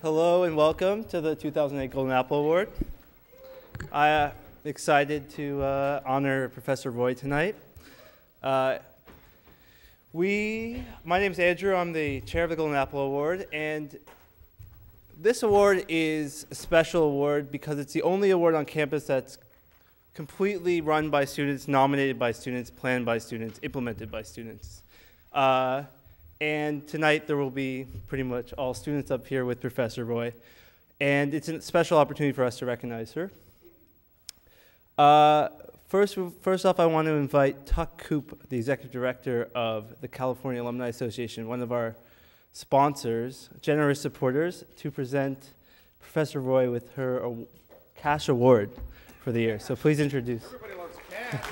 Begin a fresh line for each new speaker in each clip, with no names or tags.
Hello and welcome to the 2008 Golden Apple Award. I'm excited to honor Professor Roy tonight. My name is Andrew. I'm the chair of the Golden Apple Award, and this award is a special award because it's the only award on campus that's completely run by students, nominated by students, planned by students, implemented by students. And tonight there will be pretty much all students up here with Professor Roy. And it's a special opportunity for us to recognize her. First off, I want to invite Tuck Coop, the executive director of the California Alumni Association, one of our sponsors, generous supporters, to present Professor Roy with her cash award for the year. So please introduce.
Everybody loves cash.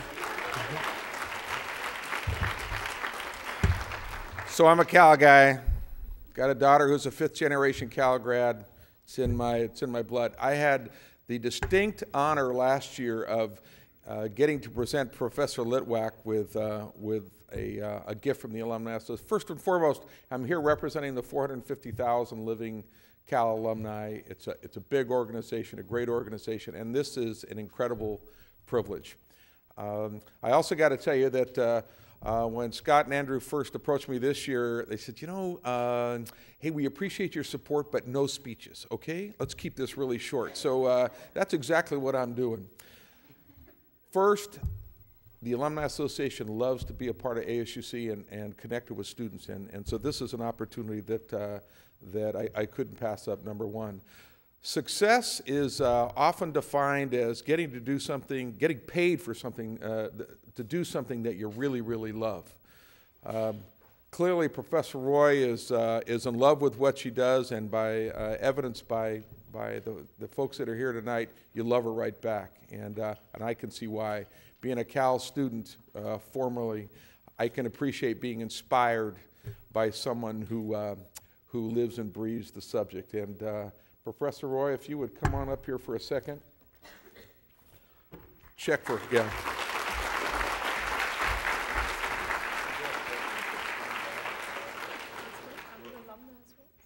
So I'm a Cal guy. Got a daughter who's a fifth-generation Cal grad. It's in my blood. I had the distinct honor last year of getting to present Professor Litwack with a gift from the alumni. So first and foremost, I'm here representing the 450,000 living Cal alumni. It's a big organization, a great organization, and this is an incredible privilege. I also got to tell you that when Scott and Andrew first approached me this year, they said, you know, hey, we appreciate your support, but no speeches, okay? Let's keep this really short. So that's exactly what I'm doing. First, the Alumni Association loves to be a part of ASUC and connected with students, and so this is an opportunity that I couldn't pass up, number one. Success is often defined as getting to do something, getting paid for something, to do something that you really, really love. Clearly, Professor Roy is in love with what she does, and by evidenced by the folks that are here tonight, you love her right back, and I can see why. Being a Cal student formerly, I can appreciate being inspired by someone who lives and breathes the subject. And Professor Roy, if you would come on up here for a second. Check for, yeah.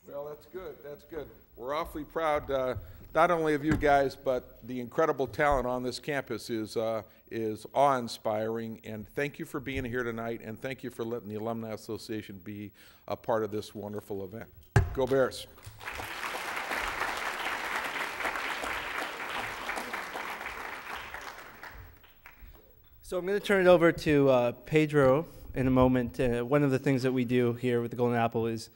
Well, that's good, that's good. We're awfully proud, not only of you guys, but the incredible talent on this campus is awe-inspiring, and thank you for being here tonight, and thank you for letting the Alumni Association be a part of this wonderful event. Go Bears.
So I'm going to turn it over to Pedro in a moment. One of the things that we do here with the Golden Apple is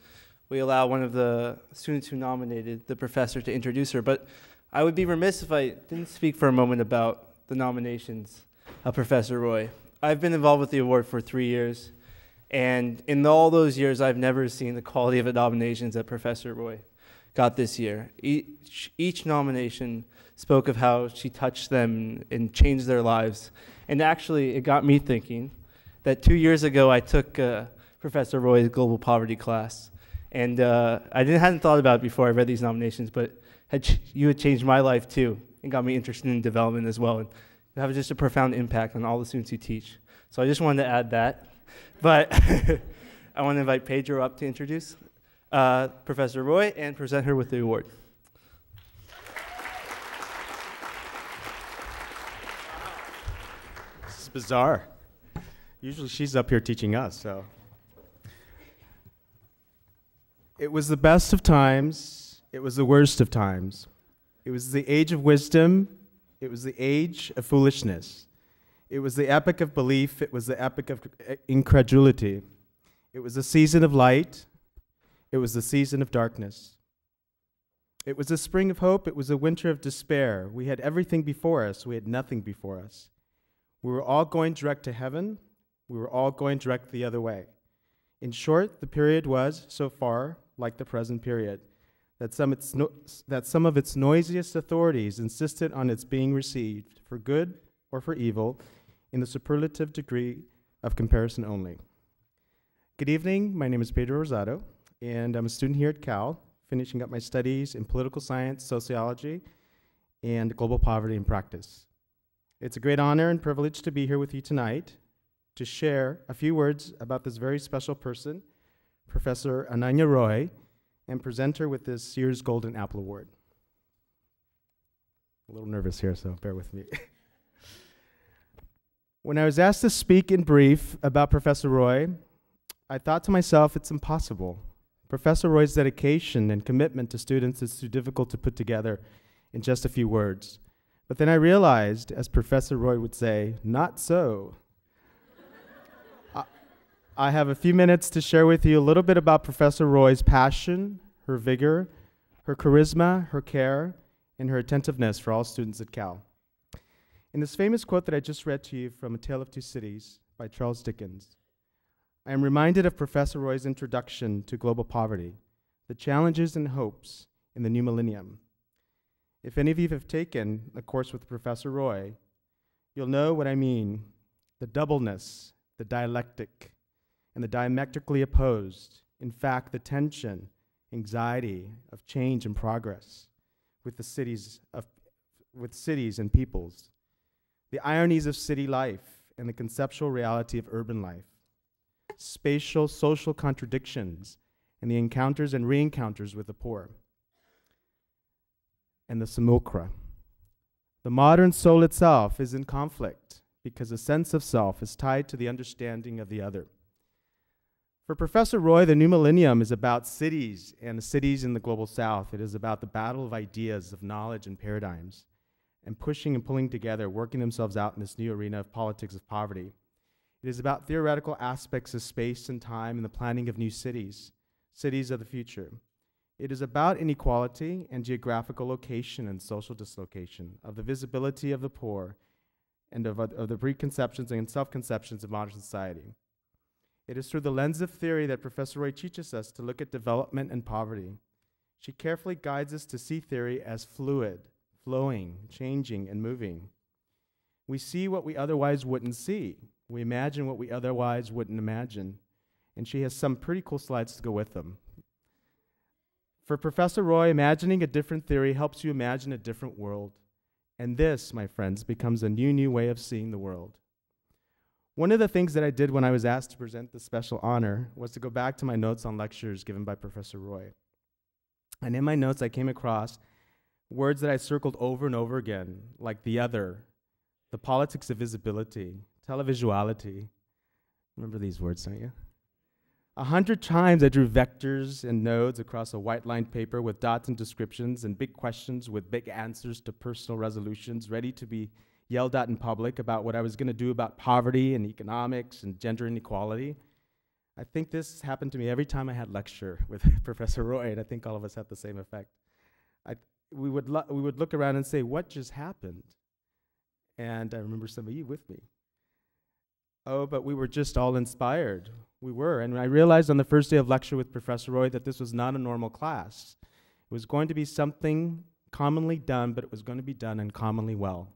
we allow one of the students who nominated the professor to introduce her. But I would be remiss if I didn't speak for a moment about the nominations of Professor Roy. I've been involved with the award for 3 years, and in all those years, I've never seen the quality of the nominations that Professor Roy got this year. Each nomination spoke of how she touched them and changed their lives. And actually, it got me thinking that 2 years ago, I took Professor Roy's global poverty class. And I hadn't thought about it before I read these nominations, but you had changed my life too and got me interested in development as well. And you have just a profound impact on all the students you teach. So I just wanted to add that. But I want to invite Pedro up to introduce Professor Roy and present her with the award.
This is bizarre. Usually she's up here teaching us, so. It was the best of times. It was the worst of times. It was the age of wisdom. It was the age of foolishness. It was the epoch of belief. It was the epoch of incredulity. It was the season of light. It was the season of darkness. It was a spring of hope. It was a winter of despair. We had everything before us. We had nothing before us. We were all going direct to heaven. We were all going direct the other way. In short, the period was, so far, like the present period, that some of its noisiest authorities insisted on its being received, for good or for evil, in the superlative degree of comparison only. Good evening, my name is Pedro Rosado, and I'm a student here at Cal, finishing up my studies in political science, sociology, and global poverty in practice. It's a great honor and privilege to be here with you tonight to share a few words about this very special person, Professor Ananya Roy, and presenter with this Sears Golden Apple Award. A little nervous here, so bear with me. When I was asked to speak in brief about Professor Roy, I thought to myself, it's impossible. Professor Roy's dedication and commitment to students is too difficult to put together in just a few words. But then I realized, as Professor Roy would say, not so. I have a few minutes to share with you a little bit about Professor Roy's passion, her vigor, her charisma, her care, and her attentiveness for all students at Cal. In this famous quote that I just read to you from A Tale of Two Cities by Charles Dickens, I am reminded of Professor Roy's introduction to global poverty, the challenges and hopes in the new millennium. If any of you have taken a course with Professor Roy, you'll know what I mean, the doubleness, the dialectic, and the diametrically opposed, in fact, the tension, anxiety of change and progress with cities and peoples, the ironies of city life and the conceptual reality of urban life, spatial social contradictions and the encounters and re-encounters with the poor, and the simulacra. The modern soul itself is in conflict because a sense of self is tied to the understanding of the other. For Professor Roy, the new millennium is about cities and the cities in the global south. It is about the battle of ideas, of knowledge and paradigms, and pushing and pulling together, working themselves out in this new arena of politics of poverty. It is about theoretical aspects of space and time and the planning of new cities, cities of the future. It is about inequality and geographical location and social dislocation, of the visibility of the poor, and of the preconceptions and self-conceptions of modern society. It is through the lens of theory that Professor Roy teaches us to look at development and poverty. She carefully guides us to see theory as fluid, flowing, changing, and moving. We see what we otherwise wouldn't see. We imagine what we otherwise wouldn't imagine. And she has some pretty cool slides to go with them. For Professor Roy, imagining a different theory helps you imagine a different world. And this, my friends, becomes a new way of seeing the world. One of the things that I did when I was asked to present this special honor was to go back to my notes on lectures given by Professor Roy. And in my notes, I came across words that I circled over and over again, like the other, the politics of visibility, televisuality. Remember these words, don't you? 100 times I drew vectors and nodes across a white-lined paper with dots and descriptions and big questions with big answers to personal resolutions ready to be yelled at in public about what I was going to do about poverty and economics and gender inequality. I think this happened to me every time I had lecture with Professor Roy, and I think all of us had the same effect. We would look around and say, what just happened? And I remember some of you with me. Oh, but we were just all inspired. We were, and I realized on the first day of lecture with Professor Roy that this was not a normal class. It was going to be something commonly done, but it was going to be done and commonly well.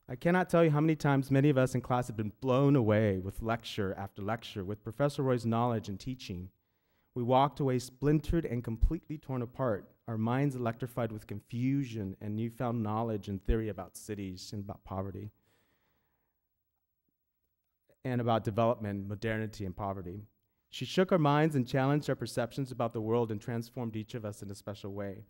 I cannot tell you how many times many of us in class have been blown away with lecture after lecture with Professor Roy's knowledge and teaching. We walked away splintered and completely torn apart, our minds electrified with confusion and newfound knowledge and theory about cities and about poverty, and about development, modernity, and poverty. She shook our minds and challenged our perceptions about the world and transformed each of us in a special way.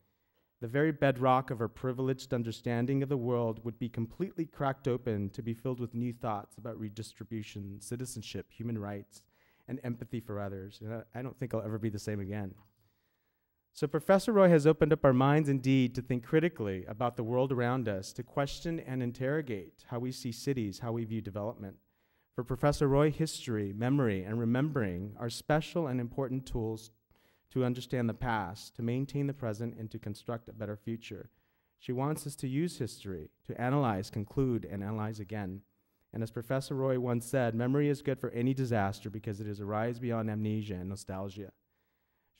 The very bedrock of our privileged understanding of the world would be completely cracked open to be filled with new thoughts about redistribution, citizenship, human rights, and empathy for others. And I don't think I'll ever be the same again. So Professor Roy has opened up our minds indeed to think critically about the world around us, to question and interrogate how we see cities, how we view development. For Professor Roy, history, memory, and remembering are special and important tools to understand the past, to maintain the present, and to construct a better future. She wants us to use history, to analyze, conclude, and analyze again. And as Professor Roy once said, memory is good for any disaster because it is a rise beyond amnesia and nostalgia.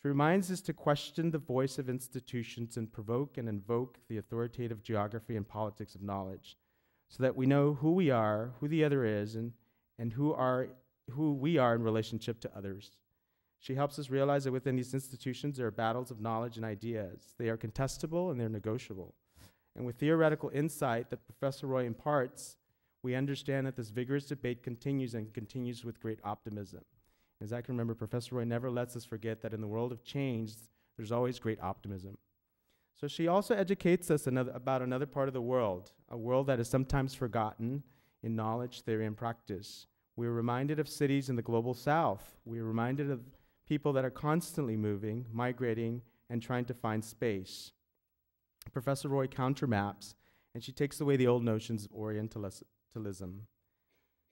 She reminds us to question the voice of institutions and provoke and invoke the authoritative geography and politics of knowledge, so that we know who we are, who the other is, and who we are in relationship to others. She helps us realize that within these institutions there are battles of knowledge and ideas. They are contestable and they're negotiable. And with theoretical insight that Professor Roy imparts, we understand that this vigorous debate continues and continues with great optimism. As I can remember, Professor Roy never lets us forget that in the world of change, There's always great optimism. So she also educates us about another part of the world, a world that is sometimes forgotten in knowledge, theory, and practice. We're reminded of cities in the global south. We're reminded of people that are constantly moving, migrating, and trying to find space. Professor Roy countermaps, and she takes away the old notions of Orientalism.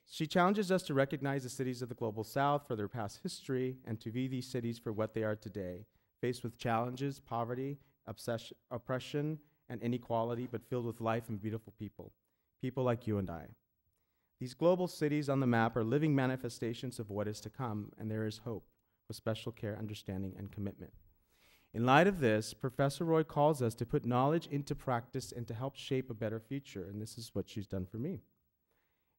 She challenges us to recognize the cities of the global south for their past history and to view these cities for what they are today, faced with challenges, poverty, oppression, and inequality, but filled with life and beautiful people, people like you and I. These global cities on the map are living manifestations of what is to come, and there is hope with special care, understanding, and commitment. In light of this, Professor Roy calls us to put knowledge into practice and to help shape a better future, and this is what she's done for me.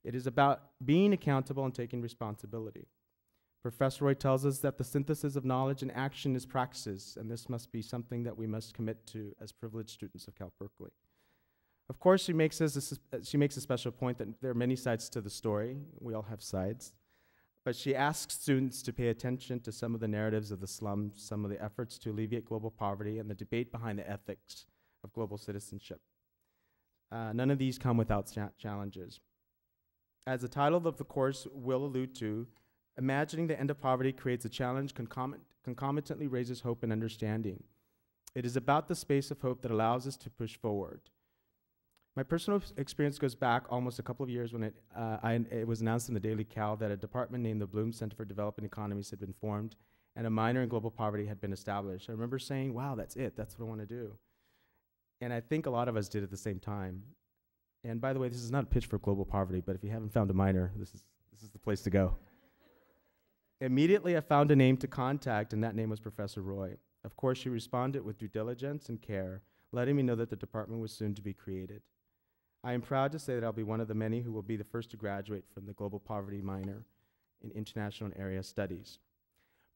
It is about being accountable and taking responsibility. Professor Roy tells us that the synthesis of knowledge and action is praxis, and this must be something that we must commit to as privileged students of Cal Berkeley. Of course, she makes a special point that there are many sides to the story. We all have sides. But she asks students to pay attention to some of the narratives of the slums, some of the efforts to alleviate global poverty, and the debate behind the ethics of global citizenship. None of these come without challenges. As the title of the course will allude to, imagining the end of poverty creates a challenge, concomitantly raises hope and understanding. It is about the space of hope that allows us to push forward. My personal experience goes back almost a couple of years when it was announced in the Daily Cal that a department named the Bloom Center for Developing Economies had been formed and a minor in global poverty had been established. I remember saying, wow, that's it, that's what I want to do. And I think a lot of us did at the same time. And by the way, this is not a pitch for global poverty, but if you haven't found a minor, this is the place to go. Immediately, I found a name to contact, and that name was Professor Roy. Of course, she responded with due diligence and care, letting me know that the department was soon to be created. I am proud to say that I'll be one of the many who will be the first to graduate from the Global Poverty minor in International and Area Studies.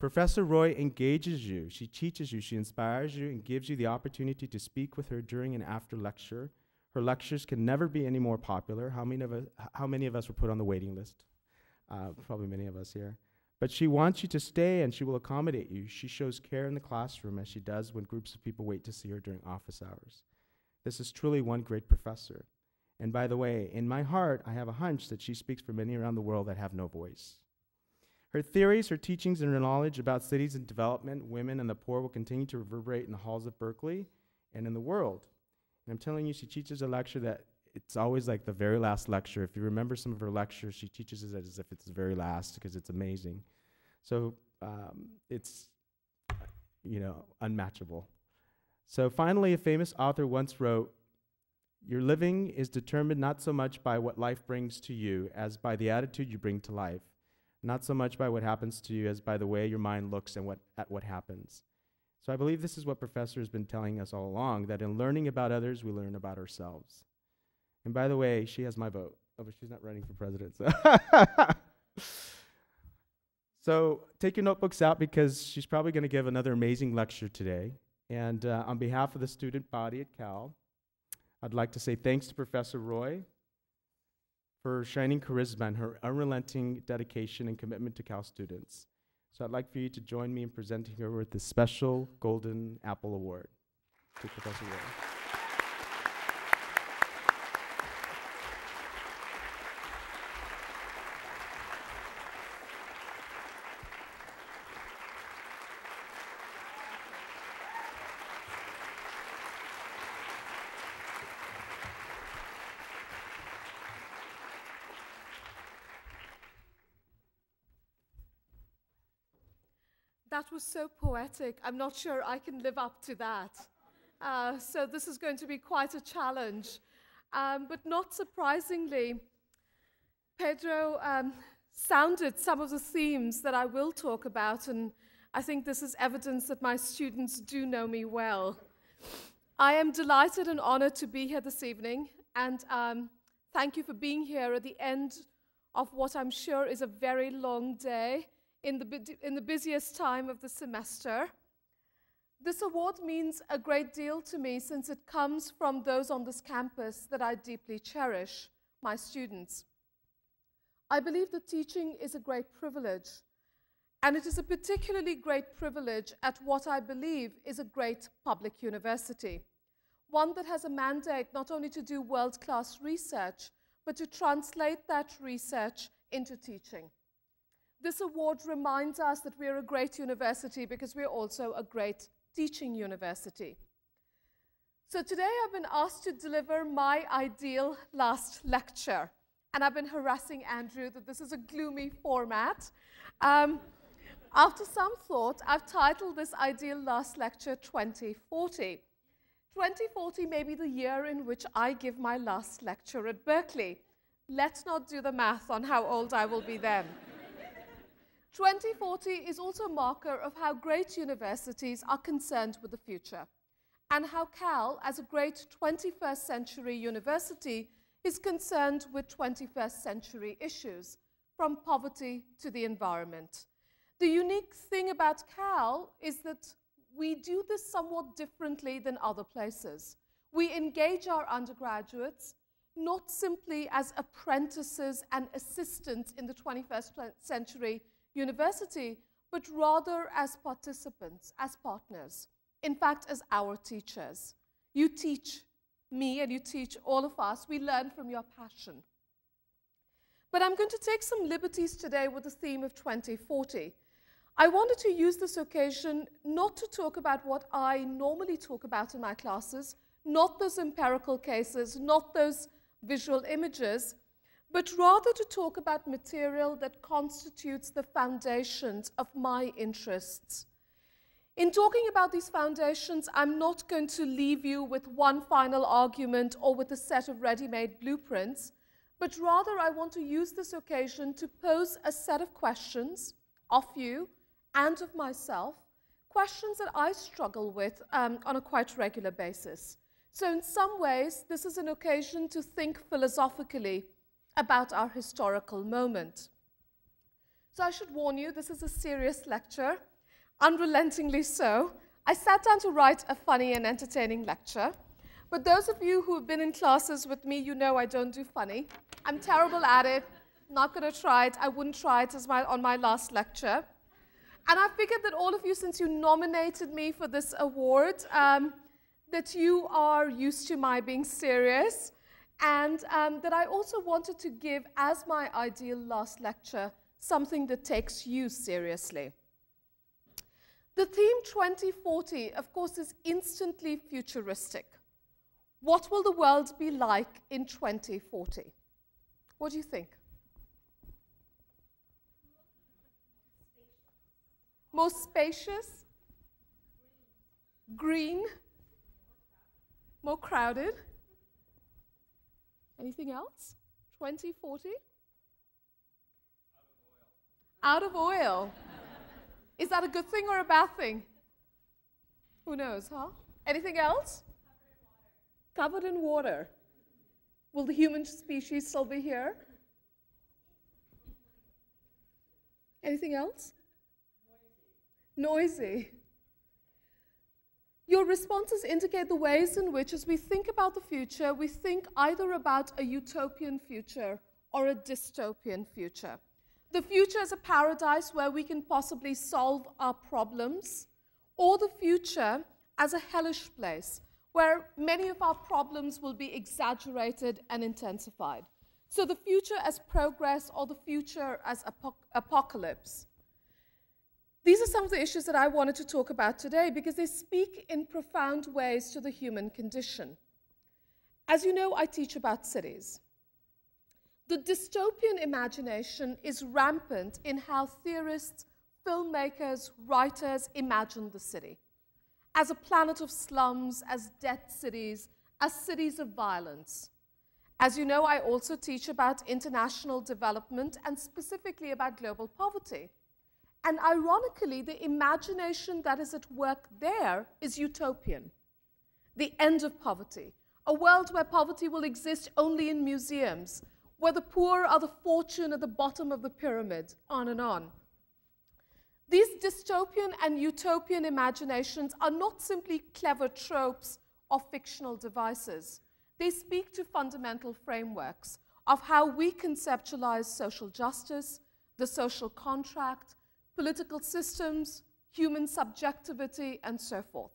Professor Roy engages you, she teaches you, she inspires you, and gives you the opportunity to speak with her during and after lecture. Her lectures can never be any more popular. How many of us were put on the waiting list? Probably many of us here. But she wants you to stay, and she will accommodate you. She shows care in the classroom, as she does when groups of people wait to see her during office hours. This is truly one great professor. And by the way, in my heart, I have a hunch that she speaks for many around the world that have no voice. Her theories, her teachings, and her knowledge about cities and development, women, and the poor will continue to reverberate in the halls of Berkeley and in the world. And I'm telling you, she teaches a lecture that it's always like the very last lecture. If you remember some of her lectures, she teaches it as if it's the very last because it's amazing. So it's, unmatchable. So finally, a famous author once wrote, "Your living is determined not so much by what life brings to you as by the attitude you bring to life, not so much by what happens to you as by the way your mind looks and at what happens." So I believe this is what Professor has been telling us all along, that in learning about others, we learn about ourselves. And by the way, she has my vote. Oh, but she's not running for president. So take your notebooks out because she's probably going to give another amazing lecture today. And on behalf of the student body at Cal, I'd like to say thanks to Professor Roy for her shining charisma and her unrelenting dedication and commitment to Cal students. So I'd like for you to join me in presenting her with the special Golden Apple Award to Professor Roy.
That was so poetic. I'm not sure I can live up to that. So this is going to be quite a challenge. But not surprisingly, Pedro sounded some of the themes that I will talk about, and I think this is evidence that my students do know me well. I am delighted and honored to be here this evening, and thank you for being here at the end of what I'm sure is a very long day in the busiest time of the semester. This award means a great deal to me since it comes from those on this campus that I deeply cherish, my students. I believe that teaching is a great privilege, And it is a particularly great privilege at what I believe is a great public university, one that has a mandate not only to do world-class research, but to translate that research into teaching. This award reminds us that we are a great university because we are also a great teaching university. So today I've been asked to deliver my ideal last lecture. And I've been harassing Andrew that this is a gloomy format. After some thought, I've titled this ideal last lecture 2040. 2040 may be the year in which I give my last lecture at Berkeley. Let's not do the math on how old I will be then. 2040 is also a marker of how great universities are concerned with the future, and how Cal, as a great 21st century university, is concerned with 21st century issues, from poverty to the environment. The unique thing about Cal is that we do this somewhat differently than other places. We engage our undergraduates not simply as apprentices and assistants in the 21st century university, but rather as participants, as partners, in fact, as our teachers. You teach me and you teach all of us. We learn from your passion. But I'm going to take some liberties today with the theme of 2040. I wanted to use this occasion not to talk about what I normally talk about in my classes, not those empirical cases, not those visual images, but rather to talk about material that constitutes the foundations of my interests. In talking about these foundations, I'm not going to leave you with one final argument or with a set of ready-made blueprints, but rather I want to use this occasion to pose a set of questions of you and of myself, questions that I struggle with on a quite regular basis. So in some ways, this is an occasion to think philosophically about our historical moment. So I should warn you, this is a serious lecture, unrelentingly so. I sat down to write a funny and entertaining lecture, but those of you who have been in classes with me, you know I don't do funny. I'm terrible at it, not going to try it. I wouldn't try it on my last lecture. And I figured that all of you, since you nominated me for this award, that you are used to my being serious, and that I also wanted to give, as my ideal last lecture, something that takes you seriously. The theme 2040, of course, is instantly futuristic. What will the world be like in 2040? What do you think? More spacious? Green? More crowded? Anything else? 2040? Out of oil. Is that a good thing or a bad thing? Who knows, huh? Anything else? Covered in water. Will the human species still be here? Anything else? Noisy. Your responses indicate the ways in which, as we think about the future, we think either about a utopian future or a dystopian future. The future is a paradise where we can possibly solve our problems, or the future as a hellish place where many of our problems will be exaggerated and intensified. So the future as progress or the future as apocalypse. These are some of the issues that I wanted to talk about today because they speak in profound ways to the human condition. As you know, I teach about cities. The dystopian imagination is rampant in how theorists, filmmakers, writers imagine the city. As a planet of slums, as dead cities, as cities of violence. As you know, I also teach about international development and specifically about global poverty. And ironically, the imagination that is at work there is utopian. The end of poverty. A world where poverty will exist only in museums, where the poor are the fortune at the bottom of the pyramid, on and on. These dystopian and utopian imaginations are not simply clever tropes or fictional devices. They speak to fundamental frameworks of how we conceptualize social justice, the social contract, political systems, human subjectivity, and so forth.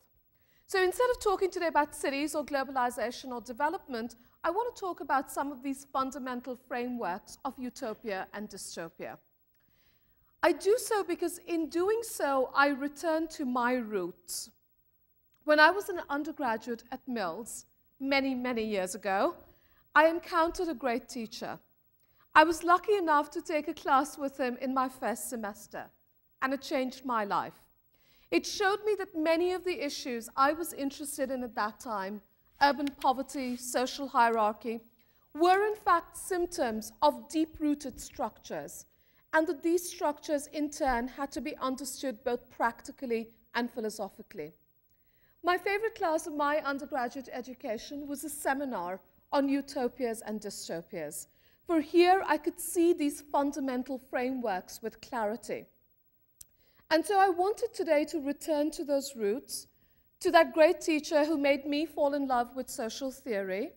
So instead of talking today about cities or globalization or development, I want to talk about some of these fundamental frameworks of utopia and dystopia. I do so because in doing so, I return to my roots. When I was an undergraduate at Mills, many, many years ago, I encountered a great teacher. I was lucky enough to take a class with him in my first semester, and it changed my life. It showed me that many of the issues I was interested in at that time, urban poverty, social hierarchy, were in fact symptoms of deep-rooted structures, and that these structures in turn had to be understood both practically and philosophically. My favorite class of my undergraduate education was a seminar on utopias and dystopias, for here I could see these fundamental frameworks with clarity. And so I wanted today to return to those roots, to that great teacher who made me fall in love with social theory.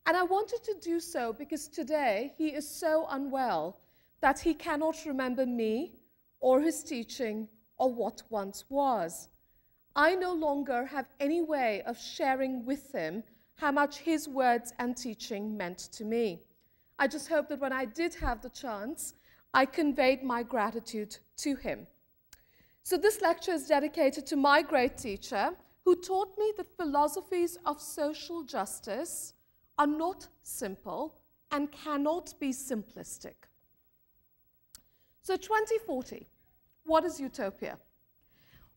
And I wanted to do so because today he is so unwell that he cannot remember me or his teaching or what once was. I no longer have any way of sharing with him how much his words and teaching meant to me. I just hope that when I did have the chance, I conveyed my gratitude to him. So this lecture is dedicated to my great teacher who taught me that philosophies of social justice are not simple and cannot be simplistic. So 2040, what is utopia?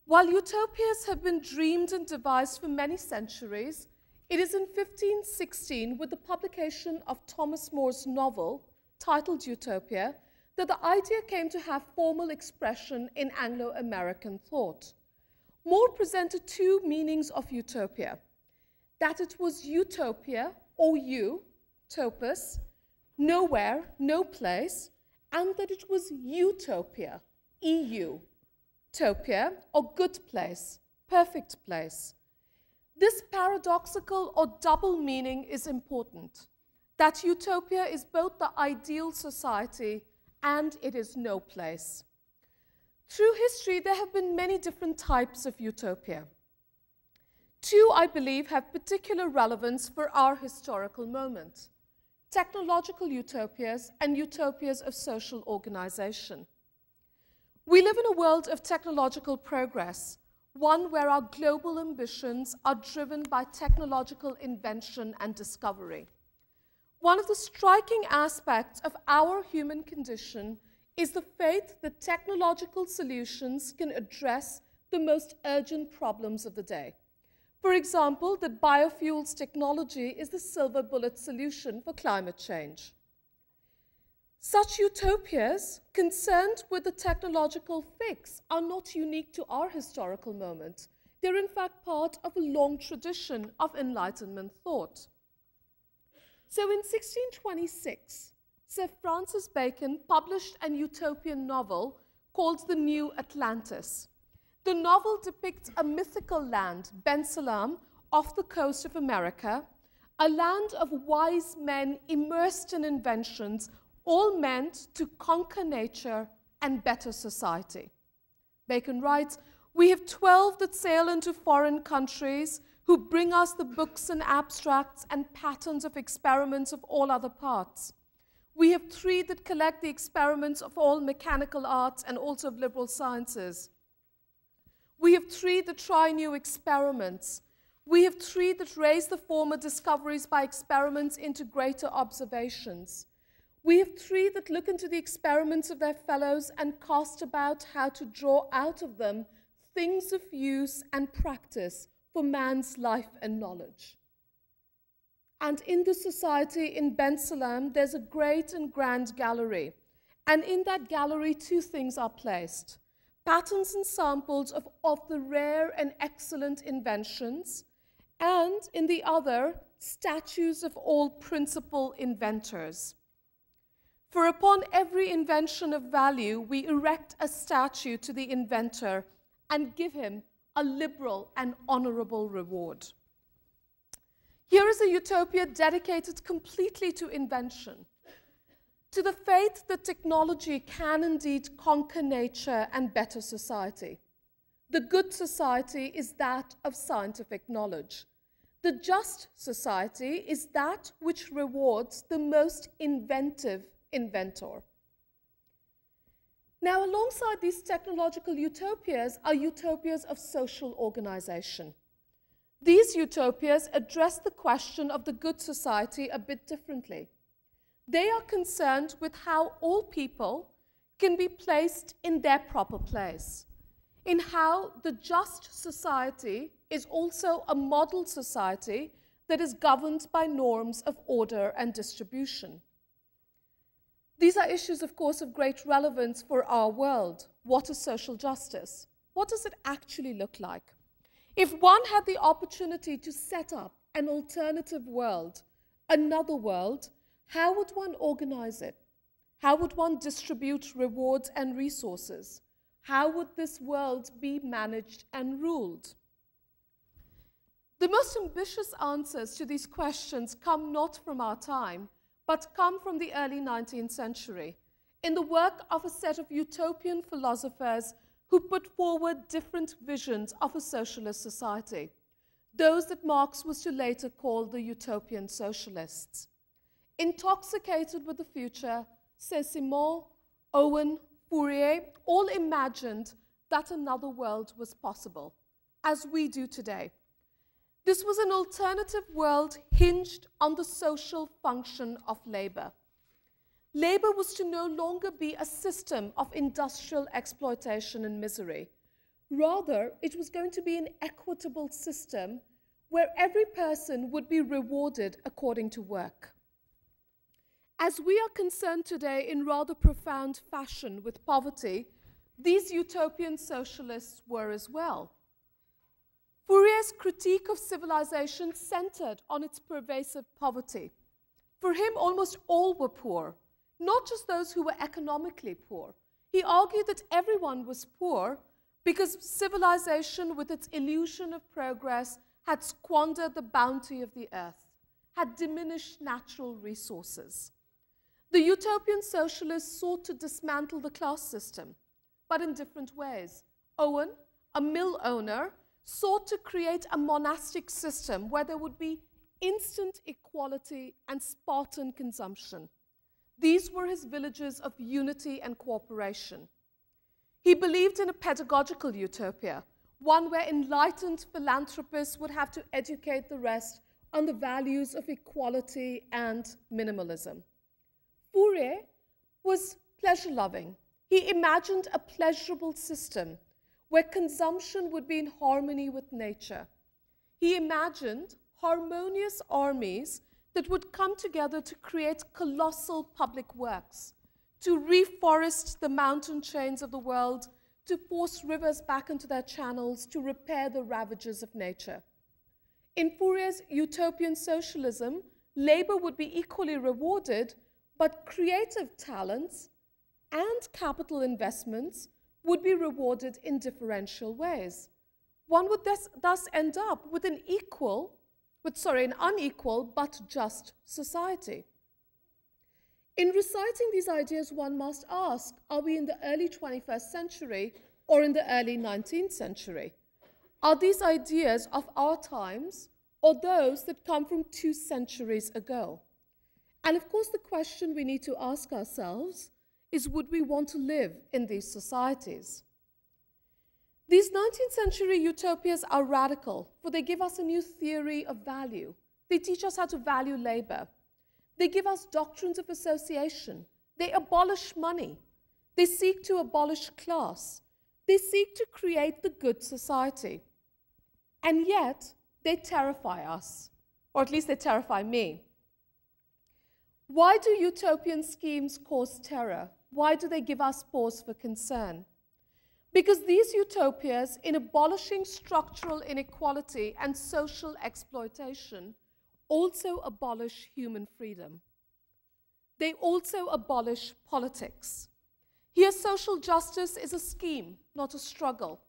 While utopias have been dreamed and devised for many centuries, it is in 1516, with the publication of Thomas More's novel, titled Utopia, that the idea came to have formal expression in Anglo-American thought. More presented two meanings of utopia: that it was utopia, or topos, nowhere, no place, and that it was utopia, topia, or good place, perfect place. This paradoxical or double meaning is important, that utopia is both the ideal society and it is no place. Through history, there have been many different types of utopia. Two, I believe, have particular relevance for our historical moment: technological utopias and utopias of social organization. We live in a world of technological progress, one where our global ambitions are driven by technological invention and discovery. One of the striking aspects of our human condition is the faith that technological solutions can address the most urgent problems of the day. For example, that biofuels technology is the silver bullet solution for climate change. Such utopias concerned with the technological fix are not unique to our historical moment. They're in fact part of a long tradition of Enlightenment thought. So in 1626, Sir Francis Bacon published an utopian novel called The New Atlantis. The novel depicts a mythical land, Bensalam, off the coast of America, a land of wise men immersed in inventions, all meant to conquer nature and better society. Bacon writes, "We have 12 that sail into foreign countries, who bring us the books and abstracts and patterns of experiments of all other parts. We have 3 that collect the experiments of all mechanical arts and also of liberal sciences. We have 3 that try new experiments. We have 3 that raise the former discoveries by experiments into greater observations. We have 3 that look into the experiments of their fellows and cast about how to draw out of them things of use and practice for man's life and knowledge." And in the society in Bensalam, there's a great and grand gallery. And in that gallery, 2 things are placed: patterns and samples of the rare and excellent inventions, and in the other, statues of all principal inventors. For upon every invention of value, we erect a statue to the inventor and give him a liberal and honorable reward. Here is a utopia dedicated completely to invention. to the faith that technology can indeed conquer nature and better society. The good society is that of scientific knowledge. The just society is that which rewards the most inventive inventor. Now, alongside these technological utopias are utopias of social organization. These utopias address the question of the good society a bit differently. They are concerned with how all people can be placed in their proper place, in how the just society is also a model society that is governed by norms of order and distribution. These are issues, of course, of great relevance for our world. What is social justice? What does it actually look like? If one had the opportunity to set up an alternative world, another world, how would one organize it? How would one distribute rewards and resources? How would this world be managed and ruled? The most ambitious answers to these questions come not from our time, but come from the early 19th century, in the work of a set of utopian philosophers who put forward different visions of a socialist society, those that Marx was to later call the utopian socialists. Intoxicated with the future, Saint-Simon, Owen, Fourier all imagined that another world was possible, as we do today. This was an alternative world hinged on the social function of labor. Labor was to no longer be a system of industrial exploitation and misery. Rather, it was going to be an equitable system where every person would be rewarded according to work. As we are concerned today in rather profound fashion with poverty, these utopian socialists were as well. Fourier's critique of civilization centered on its pervasive poverty. For him, almost all were poor, not just those who were economically poor. He argued that everyone was poor because civilization, with its illusion of progress, had squandered the bounty of the earth, had diminished natural resources. The utopian socialists sought to dismantle the class system, but in different ways. Owen, a mill owner, sought to create a monastic system where there would be instant equality and Spartan consumption. These were his villages of unity and cooperation. He believed in a pedagogical utopia, one where enlightened philanthropists would have to educate the rest on the values of equality and minimalism. Fourier was pleasure-loving. He imagined a pleasurable system where consumption would be in harmony with nature. He imagined harmonious armies that would come together to create colossal public works, to reforest the mountain chains of the world, to force rivers back into their channels, to repair the ravages of nature. In Fourier's utopian socialism, labor would be equally rewarded, but creative talents and capital investments would be rewarded in differential ways. One would thus end up with an unequal but just society. In reciting these ideas, one must ask, are we in the early 21st century or in the early 19th century? Are these ideas of our times or those that come from 2 centuries ago? And of course, the question we need to ask ourselves is, would we want to live in these societies? These 19th century utopias are radical, for they give us a new theory of value. They teach us how to value labor. They give us doctrines of association. They abolish money. They seek to abolish class. They seek to create the good society. And yet, they terrify us, or at least they terrify me. Why do utopian schemes cause terror? Why do they give us pause for concern? Because these utopias, in abolishing structural inequality and social exploitation, also abolish human freedom. They also abolish politics. Here, social justice is a scheme, not a struggle.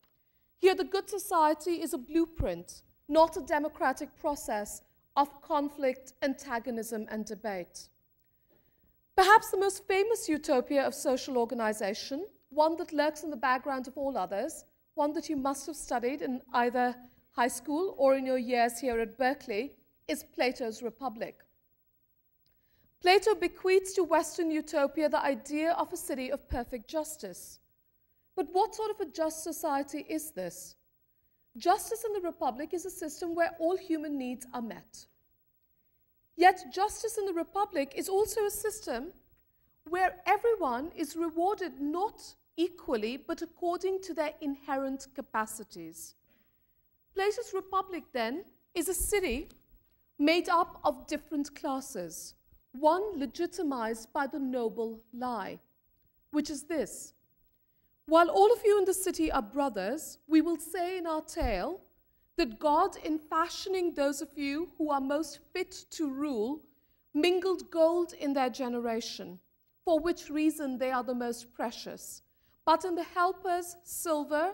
Here, the good society is a blueprint, not a democratic process of conflict, antagonism, and debate. Perhaps the most famous utopia of social organization, one that lurks in the background of all others, one that you must have studied in either high school or in your years here at Berkeley, is Plato's Republic. Plato bequeaths to Western utopia the idea of a city of perfect justice. But what sort of a just society is this? Justice in the Republic is a system where all human needs are met. Yet justice in the Republic is also a system where everyone is rewarded not equally, but according to their inherent capacities. Plato's Republic, then, is a city made up of different classes, one legitimized by the noble lie, which is this: while all of you in the city are brothers, we will say in our tale that God, in fashioning those of you who are most fit to rule, mingled gold in their generation, for which reason they are the most precious, but in the helpers, silver,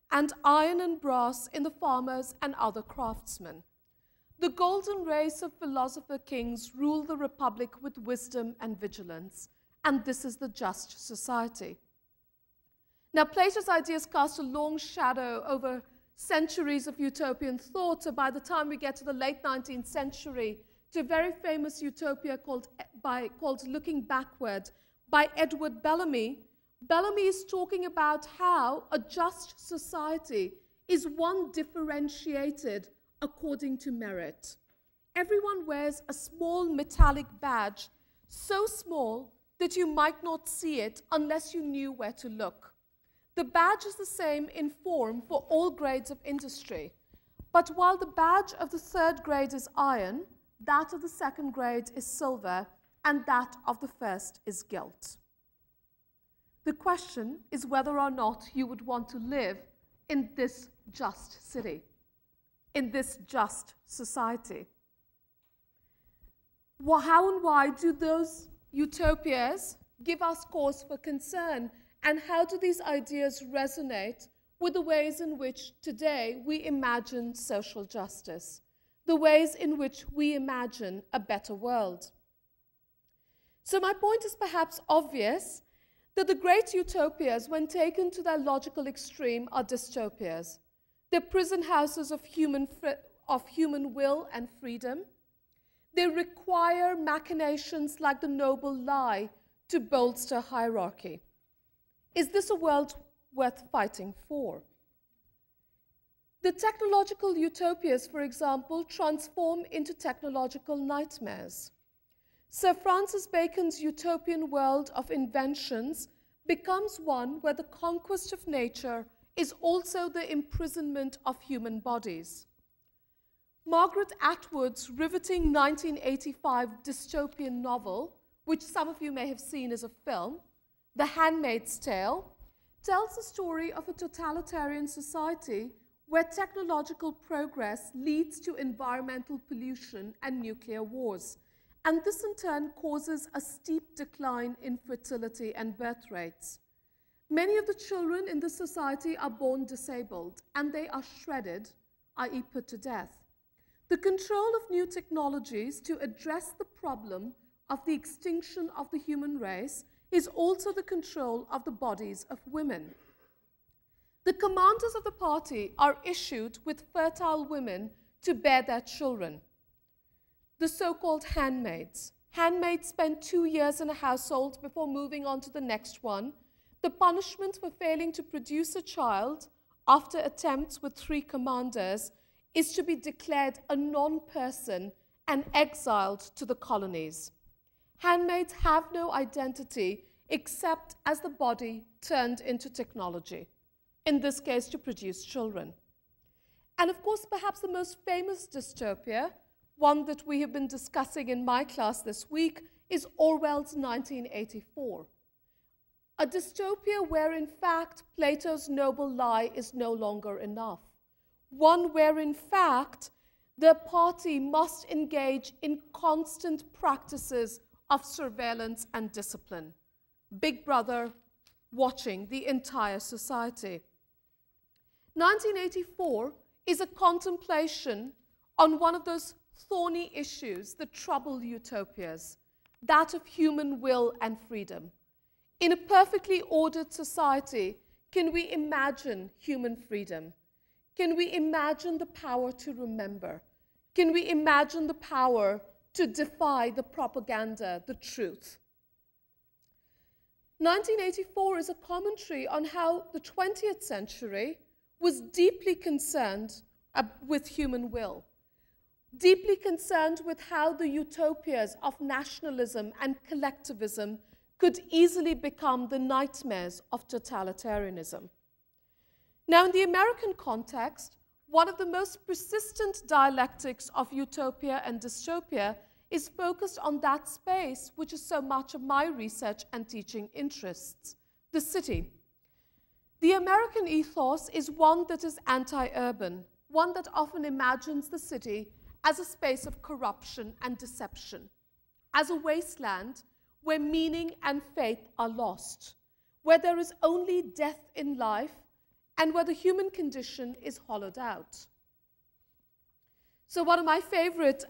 and iron and brass in the farmers and other craftsmen. The golden race of philosopher kings rule the Republic with wisdom and vigilance, and this is the just society. Now, Plato's ideas cast a long shadow over centuries of utopian thought, so by the time we get to the late 19th century, to a very famous utopia called Looking Backward by Edward Bellamy. Bellamy is talking about how a just society is one differentiated according to merit. Everyone wears a small metallic badge, so small that you might not see it unless you knew where to look. The badge is the same in form for all grades of industry, but while the badge of the third grade is iron, that of the second grade is silver, and that of the first is gilt. The question is whether or not you would want to live in this just city, in this just society. Well, how and why do those utopias give us cause for concern? And how do these ideas resonate with the ways in which today we imagine social justice, the ways in which we imagine a better world? So my point is perhaps obvious, that the great utopias, when taken to their logical extreme, are dystopias. They're prison houses of human will and freedom. They require machinations like the noble lie to bolster hierarchy. Is this a world worth fighting for? The technological utopias, for example, transform into technological nightmares. Sir Francis Bacon's utopian world of inventions becomes one where the conquest of nature is also the imprisonment of human bodies. Margaret Atwood's riveting 1985 dystopian novel, which some of you may have seen as a film, The Handmaid's Tale, tells the story of a totalitarian society where technological progress leads to environmental pollution and nuclear wars. And this in turn causes a steep decline in fertility and birth rates. Many of the children in this society are born disabled, and they are shredded, i.e. put to death. The control of new technologies to address the problem of the extinction of the human race is also the control of the bodies of women. The commanders of the party are issued with fertile women to bear their children. The so-called handmaids. Handmaids spend 2 years in a household before moving on to the next one. The punishment for failing to produce a child after attempts with 3 commanders is to be declared a non-person and exiled to the colonies. Handmaids have no identity except as the body turned into technology, in this case to produce children. And of course, perhaps the most famous dystopia, one that we have been discussing in my class this week, is Orwell's 1984. A dystopia where, in fact, Plato's noble lie is no longer enough. One where, in fact, the party must engage in constant practices of surveillance and discipline. Big Brother watching the entire society. 1984 is a contemplation on one of those thorny issues that trouble utopias, that of human will and freedom. In a perfectly ordered society, can we imagine human freedom? Can we imagine the power to remember? Can we imagine the power to defy the propaganda, the truth? 1984 is a commentary on how the 20th century was deeply concerned with human will, deeply concerned with how the utopias of nationalism and collectivism could easily become the nightmares of totalitarianism. Now, in the American context, one of the most persistent dialectics of utopia and dystopia is focused on that space which is so much of my research and teaching interests, the city. The American ethos is one that is anti-urban, one that often imagines the city as a space of corruption and deception, as a wasteland where meaning and faith are lost, where there is only death in life, and where the human condition is hollowed out. So one of my favorite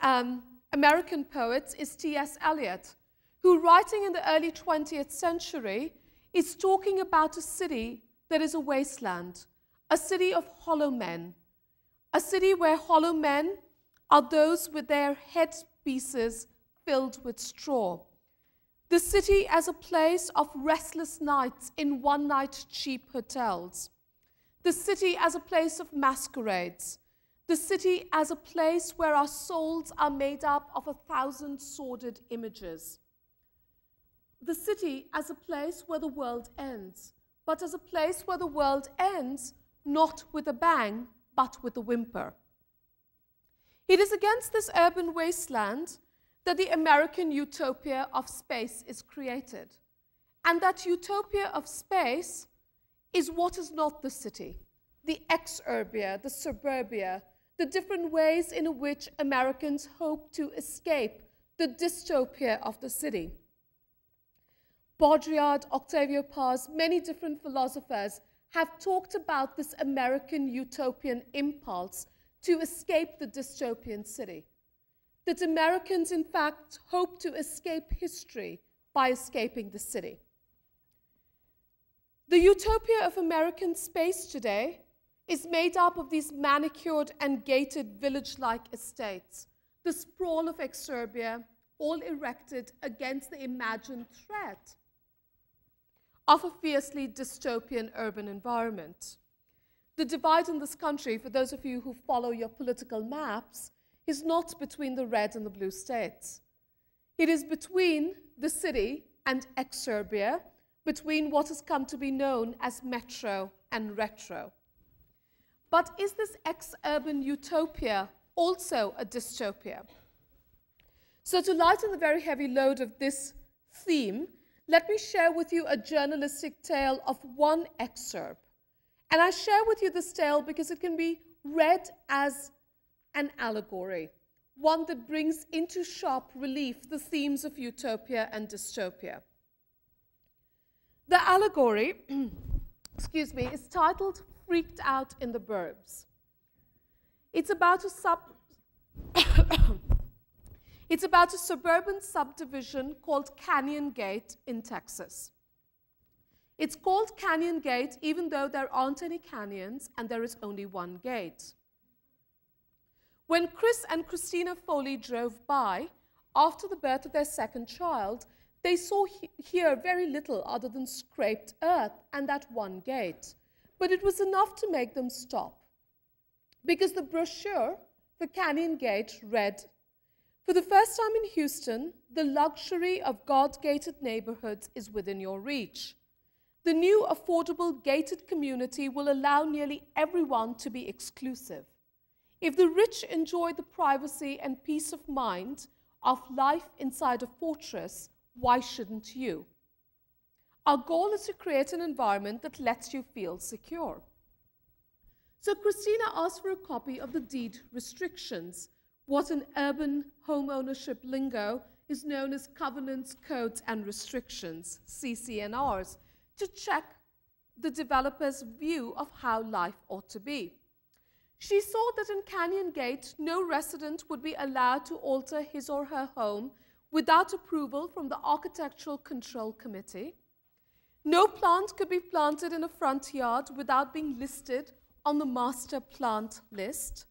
American poets is T.S. Eliot, who, writing in the early 20th century, is talking about a city that is a wasteland, a city of hollow men, a city where hollow men are those with their headpieces filled with straw. The city as a place of restless nights in one-night cheap hotels. The city as a place of masquerades. The city as a place where our souls are made up of 1,000 sordid images. The city as a place where the world ends, but as a place where the world ends not with a bang, but with a whimper. It is against this urban wasteland that the American utopia of space is created. And that utopia of space is what is not the city, the exurbia, the suburbia, the different ways in which Americans hope to escape the dystopia of the city. Baudrillard, Octavio Paz, many different philosophers have talked about this American utopian impulse to escape the dystopian city. That Americans, in fact, hope to escape history by escaping the city. The utopia of American space today is made up of these manicured and gated village-like estates, the sprawl of exurbia, all erected against the imagined threat of a fiercely dystopian urban environment. The divide in this country, for those of you who follow your political maps, is not between the red and the blue states. It is between the city and exurbia, between what has come to be known as metro and retro. But is this ex-urban utopia also a dystopia? So to lighten the very heavy load of this theme, let me share with you a journalistic tale of one exurb. And I share with you this tale because it can be read as an allegory, one that brings into sharp relief the themes of utopia and dystopia. The allegory, excuse me, is titled Freaked Out in the Burbs. It's about a suburban subdivision called Canyon Gate in Texas. It's called Canyon Gate even though there aren't any canyons and there is only one gate. When Chris and Christina Foley drove by, after the birth of their second child, they saw here very little other than scraped earth and that one gate. But it was enough to make them stop, because the brochure for Canyon Gate read, "For the first time in Houston, the luxury of guard-gated neighborhoods is within your reach. The new affordable gated community will allow nearly everyone to be exclusive. If the rich enjoy the privacy and peace of mind of life inside a fortress, why shouldn't you? Our goal is to create an environment that lets you feel secure." So Christina asked for a copy of the deed restrictions, what in urban home ownership lingo is known as covenants, codes, and restrictions, CC&Rs, to check the developer's view of how life ought to be. She saw that in Canyon Gate, no resident would be allowed to alter his or her home without approval from the Architectural Control Committee. No plant could be planted in a front yard without being listed on the master plant list.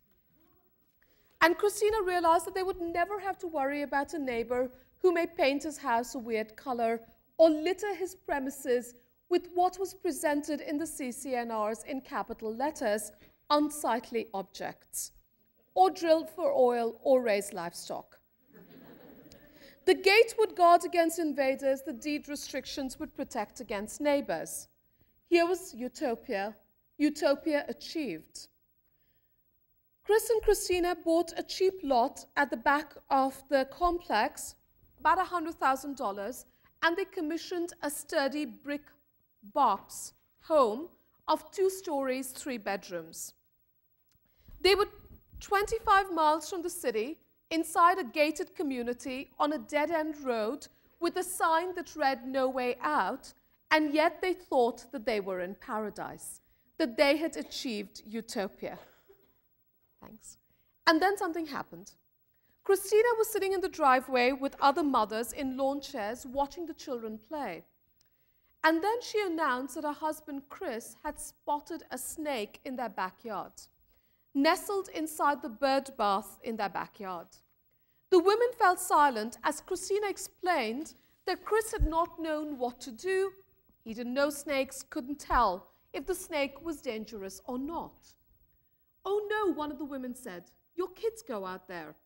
And Christina realized that they would never have to worry about a neighbor who may paint his house a weird color or litter his premises with what was presented in the CCNRs in capital letters, unsightly objects, or drill for oil or raise livestock. The gate would guard against invaders, the deed restrictions would protect against neighbors. Here was utopia, utopia achieved. Chris and Christina bought a cheap lot at the back of the complex, about $100,000, and they commissioned a sturdy brick box home of 2 stories, 3 bedrooms. They were 25 miles from the city, inside a gated community on a dead-end road with a sign that read "No Way Out," and yet they thought that they were in paradise, that they had achieved utopia. Thanks. And then something happened. Christina was sitting in the driveway with other mothers in lawn chairs watching the children play. And then she announced that her husband Chris had spotted a snake in their backyard, nestled inside the bird bath in their backyard. The women fell silent as Christina explained that Chris had not known what to do. He didn't know snakes, couldn't tell if the snake was dangerous or not. "Oh no," one of the women said, "your kids go out there."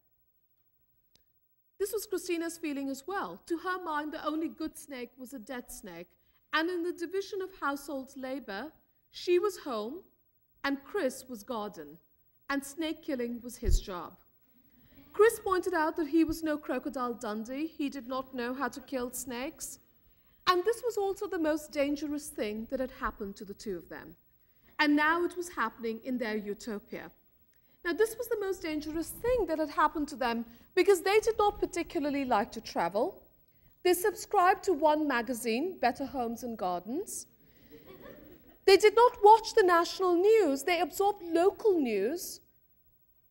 This was Christina's feeling as well. To her mind, the only good snake was a dead snake. And in the division of household labor, she was home and Chris was garden. And snake killing was his job. Chris pointed out that he was no Crocodile Dundee. He did not know how to kill snakes. And this was also the most dangerous thing that had happened to the two of them. And now it was happening in their utopia. Now, this was the most dangerous thing that had happened to them because they did not particularly like to travel. They subscribed to one magazine, Better Homes and Gardens. They did not watch the national news. They absorbed local news,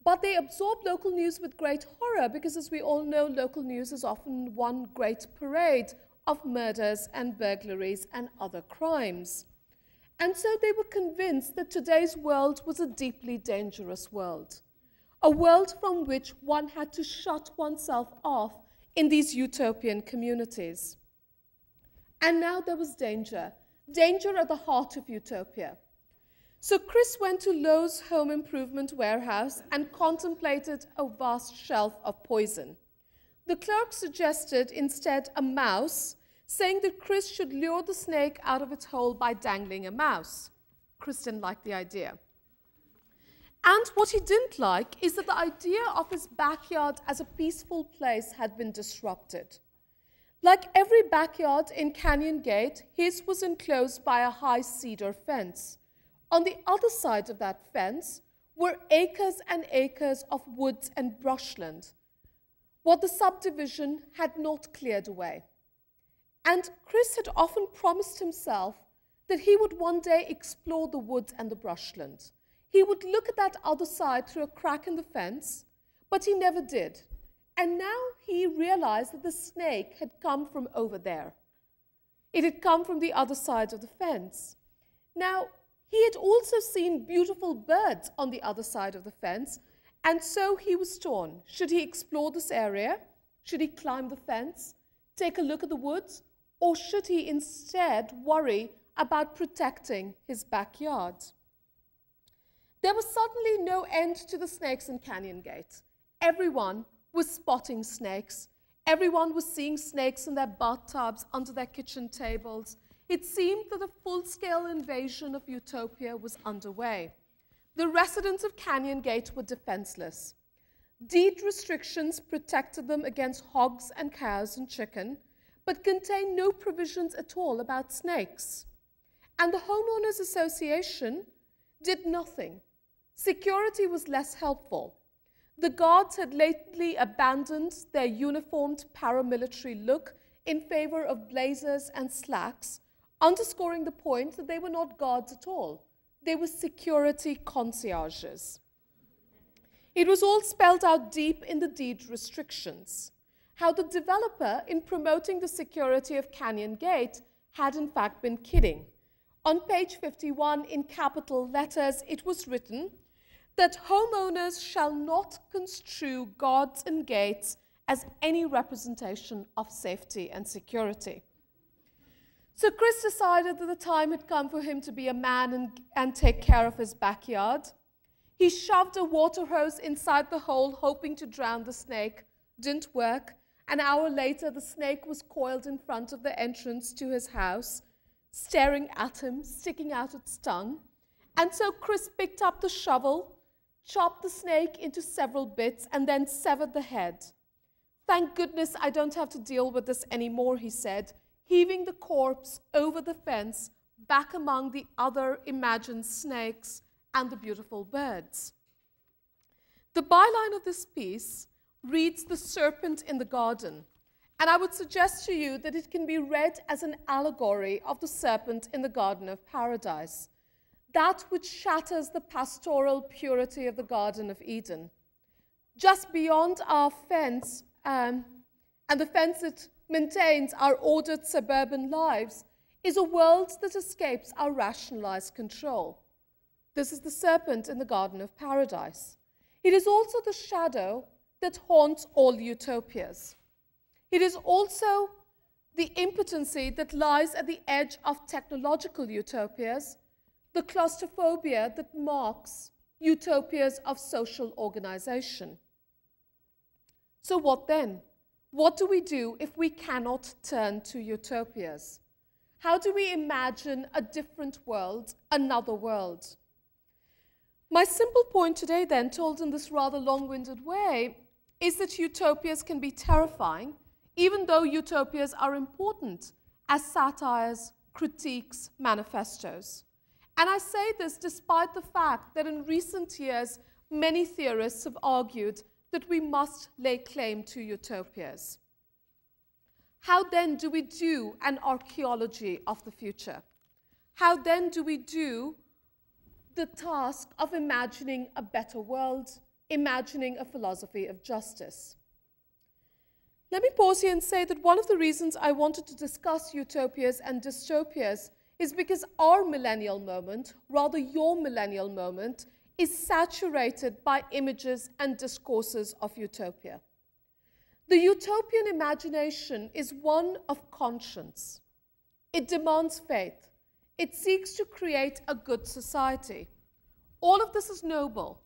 but they absorbed local news with great horror because, as we all know, local news is often one great parade of murders and burglaries and other crimes. And so they were convinced that today's world was a deeply dangerous world, a world from which one had to shut oneself off in these utopian communities. And now there was danger, danger at the heart of utopia. So Chris went to Lowe's home improvement warehouse and contemplated a vast shelf of poison. The clerk suggested instead a mouse, saying that Chris should lure the snake out of its hole by dangling a mouse. Chris didn't like the idea. And what he didn't like is that the idea of his backyard as a peaceful place had been disrupted. Like every backyard in Canyon Gate, his was enclosed by a high cedar fence. On the other side of that fence were acres and acres of woods and brushland, what the subdivision had not cleared away. And Chris had often promised himself that he would one day explore the woods and the brushland. He would look at that other side through a crack in the fence, but he never did. And now he realized that the snake had come from over there. It had come from the other side of the fence. Now, he had also seen beautiful birds on the other side of the fence, and so he was torn. Should he explore this area? Should he climb the fence, take a look at the woods? Or should he instead worry about protecting his backyard? There was suddenly no end to the snakes in Canyon Gate. Everyone was spotting snakes. Everyone was seeing snakes in their bathtubs, under their kitchen tables. It seemed that a full-scale invasion of utopia was underway. The residents of Canyon Gate were defenseless. Deed restrictions protected them against hogs and cows and chicken, but contained no provisions at all about snakes. And the Homeowners Association did nothing. Security was less helpful. The guards had lately abandoned their uniformed paramilitary look in favor of blazers and slacks, underscoring the point that they were not guards at all. They were security concierges. It was all spelled out deep in the deed restrictions. how the developer, in promoting the security of Canyon Gate, had in fact been kidding. On page 51, in capital letters, it was written that homeowners shall not construe guards and gates as any representation of safety and security. So Chris decided that the time had come for him to be a man and take care of his backyard. He shoved a water hose inside the hole, hoping to drown the snake. Didn't work. An hour later, the snake was coiled in front of the entrance to his house, staring at him, sticking out its tongue. And so Chris picked up the shovel, chopped the snake into several bits, and then severed the head. "Thank goodness I don't have to deal with this anymore," he said, heaving the corpse over the fence back among the other imagined snakes and the beautiful birds. The byline of this piece reads "The Serpent in the Garden," and I would suggest to you that it can be read as an allegory of the serpent in the Garden of Paradise, that which shatters the pastoral purity of the Garden of Eden. Just beyond our fence, and the fence that maintains our ordered suburban lives, is a world that escapes our rationalized control. This is the serpent in the Garden of Paradise. It is also the shadow that haunts all utopias. It is also the impotency that lies at the edge of technological utopias, the claustrophobia that marks utopias of social organization. So what then? What do we do if we cannot turn to utopias? How do we imagine a different world, another world? My simple point today then, told in this rather long-winded way, is that utopias can be terrifying, even though utopias are important as satires, critiques, manifestos. And I say this despite the fact that in recent years, many theorists have argued that we must lay claim to utopias. How then do we do an archaeology of the future? How then do we do the task of imagining a better world, imagining a philosophy of justice? Let me pause here and say that one of the reasons I wanted to discuss utopias and dystopias is because our millennial moment, rather your millennial moment, is saturated by images and discourses of utopia. The utopian imagination is one of conscience. It demands faith. It seeks to create a good society. All of this is noble.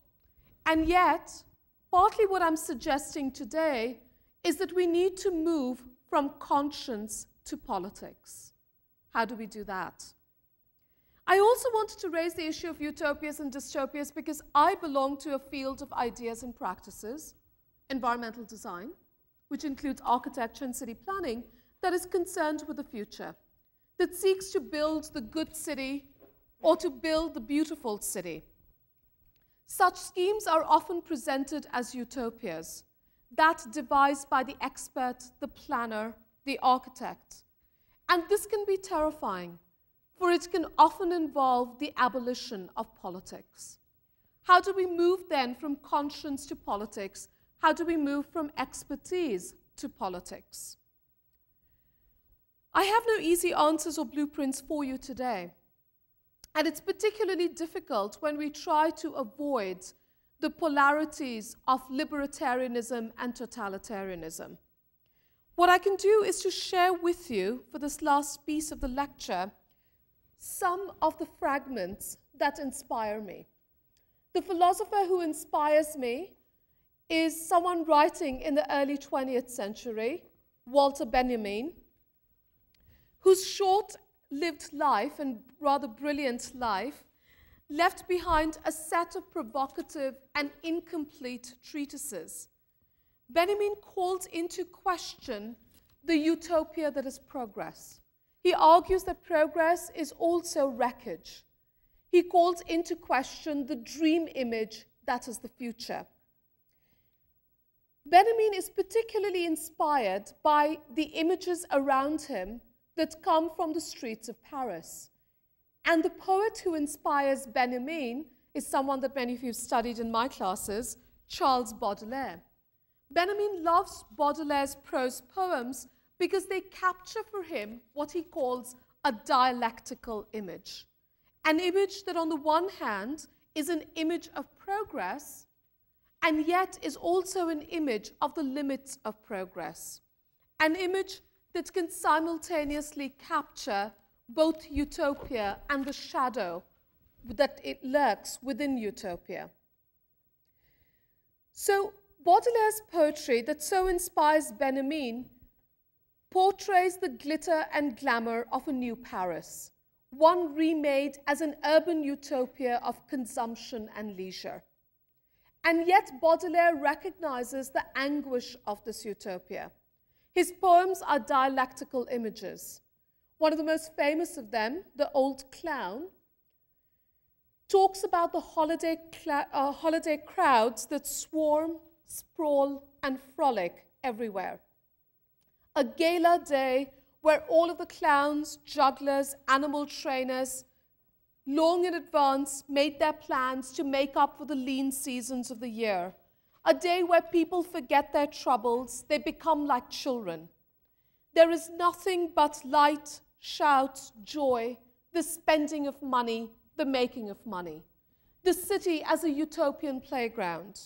And yet, partly what I'm suggesting today is that we need to move from conscience to politics. How do we do that? I also wanted to raise the issue of utopias and dystopias because I belong to a field of ideas and practices, environmental design, which includes architecture and city planning, that is concerned with the future, that seeks to build the good city or to build the beautiful city. Such schemes are often presented as utopias, that devised by the expert, the planner, the architect. And this can be terrifying, for it can often involve the abolition of politics. How do we move then from conscience to politics? How do we move from expertise to politics? I have no easy answers or blueprints for you today. And it's particularly difficult when we try to avoid the polarities of libertarianism and totalitarianism. What I can do is to share with you, for this last piece of the lecture, some of the fragments that inspire me. The philosopher who inspires me is someone writing in the early 20th century, Walter Benjamin, whose short-lived life and rather brilliant life left behind a set of provocative and incomplete treatises. Benjamin called into question the utopia that is progress. He argues that progress is also wreckage. He calls into question the dream image that is the future. Benjamin is particularly inspired by the images around him that come from the streets of Paris. And the poet who inspires Benjamin is someone that many of you have studied in my classes, Charles Baudelaire. Benjamin loves Baudelaire's prose poems because they capture for him what he calls a dialectical image. An image that on the one hand is an image of progress and yet is also an image of the limits of progress. An image that can simultaneously capture both utopia and the shadow that it lurks within utopia. So Baudelaire's poetry that so inspires Benjamin portrays the glitter and glamour of a new Paris, one remade as an urban utopia of consumption and leisure. And yet Baudelaire recognizes the anguish of this utopia. His poems are dialectical images. One of the most famous of them, The Old Clown, talks about the holiday crowds that swarm, sprawl, and frolic everywhere. A gala day where all of the clowns, jugglers, animal trainers, long in advance made their plans to make up for the lean seasons of the year. A day where people forget their troubles, they become like children. There is nothing but light, shouts, joy, the spending of money, the making of money. The city as a utopian playground.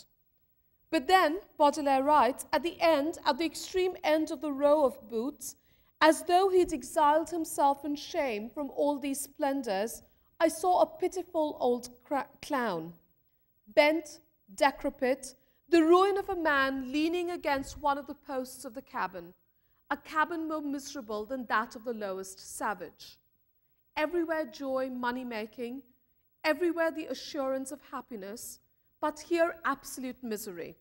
But then, Baudelaire writes, at the extreme end of the row of booths, as though he'd exiled himself in shame from all these splendors, I saw a pitiful old clown, bent, decrepit, the ruin of a man leaning against one of the posts of the cabin, a cabin more miserable than that of the lowest savage. Everywhere joy, money-making, everywhere the assurance of happiness, but here absolute misery.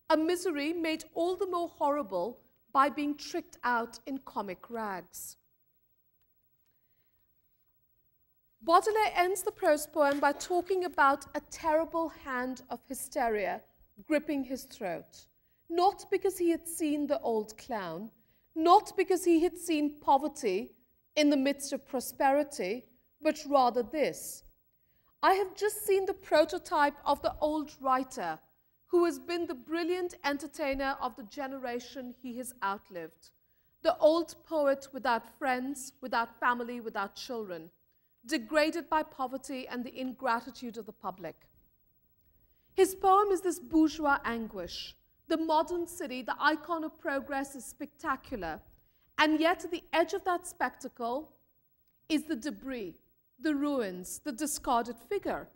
A misery made all the more horrible by being tricked out in comic rags. Baudelaire ends the prose poem by talking about a terrible hand of hysteria gripping his throat, not because he had seen the old clown, not because he had seen poverty in the midst of prosperity, but rather this. I have just seen the prototype of the old writer who has been the brilliant entertainer of the generation he has outlived, the old poet without friends, without family, without children, degraded by poverty and the ingratitude of the public. His poem is this bourgeois anguish. The modern city, the icon of progress, is spectacular, and yet at the edge of that spectacle is the debris, the ruins, the discarded figure.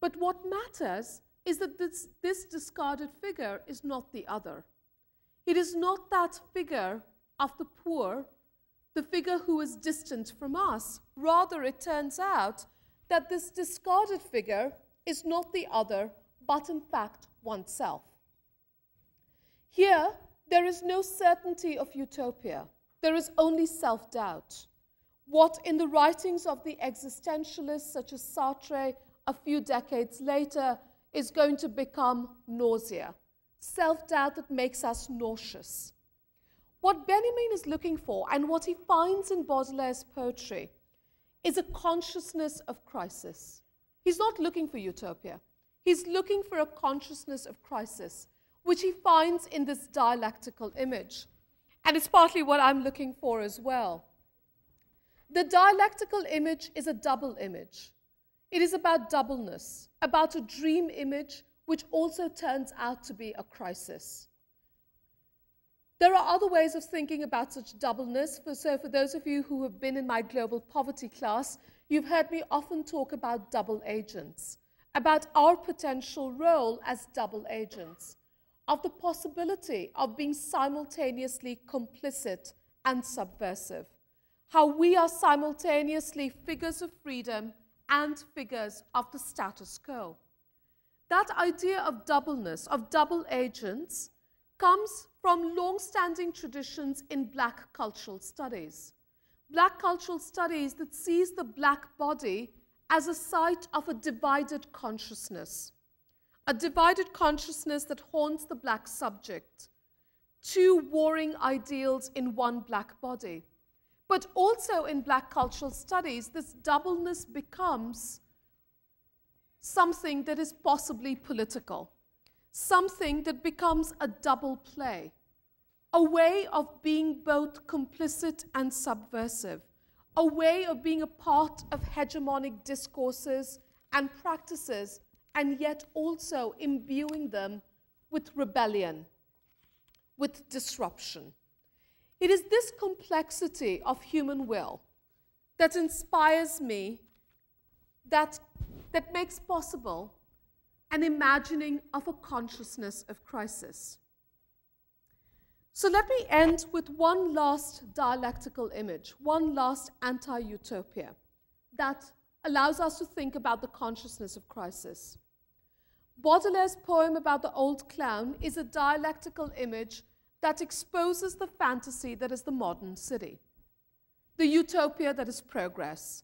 But what matters is that this discarded figure is not the other. It is not that figure of the poor, the figure who is distant from us. Rather, it turns out that this discarded figure is not the other, but in fact oneself. Here, there is no certainty of utopia. There is only self-doubt. What in the writings of the existentialists such as Sartre a few decades later is going to become nausea, self-doubt that makes us nauseous. What Benjamin is looking for and what he finds in Baudelaire's poetry is a consciousness of crisis. He's not looking for utopia. He's looking for a consciousness of crisis, which he finds in this dialectical image. And it's partly what I'm looking for as well. The dialectical image is a double image. It is about doubleness, about a dream image which also turns out to be a crisis. There are other ways of thinking about such doubleness. So for those of you who have been in my global poverty class, you've heard me often talk about double agents, about our potential role as double agents, of the possibility of being simultaneously complicit and subversive, how we are simultaneously figures of freedom and figures of the status quo. That idea of doubleness, of double agents, comes from long-standing traditions in Black cultural studies. Black cultural studies that sees the Black body as a site of a divided consciousness that haunts the Black subject, two warring ideals in one Black body. But also in Black cultural studies, this doubleness becomes something that is possibly political, something that becomes a double play, a way of being both complicit and subversive, a way of being a part of hegemonic discourses and practices, and yet also imbuing them with rebellion, with disruption. It is this complexity of human will that inspires me, that makes possible an imagining of a consciousness of crisis. So let me end with one last dialectical image, one last anti-utopia that allows us to think about the consciousness of crisis. Baudelaire's poem about the old clown is a dialectical image that exposes the fantasy that is the modern city, the utopia that is progress.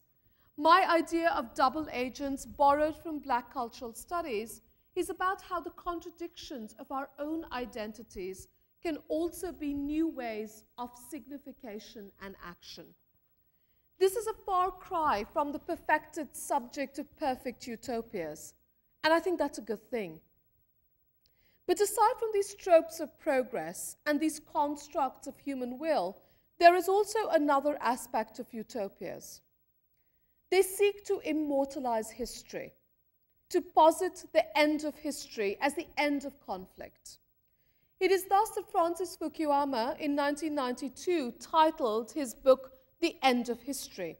My idea of double agents, borrowed from Black cultural studies, is about how the contradictions of our own identities can also be new ways of signification and action. This is a far cry from the perfected subject of perfect utopias, and I think that's a good thing. But aside from these tropes of progress and these constructs of human will, there is also another aspect of utopias. They seek to immortalize history, to posit the end of history as the end of conflict. It is thus that Francis Fukuyama in 1992 titled his book, The End of History.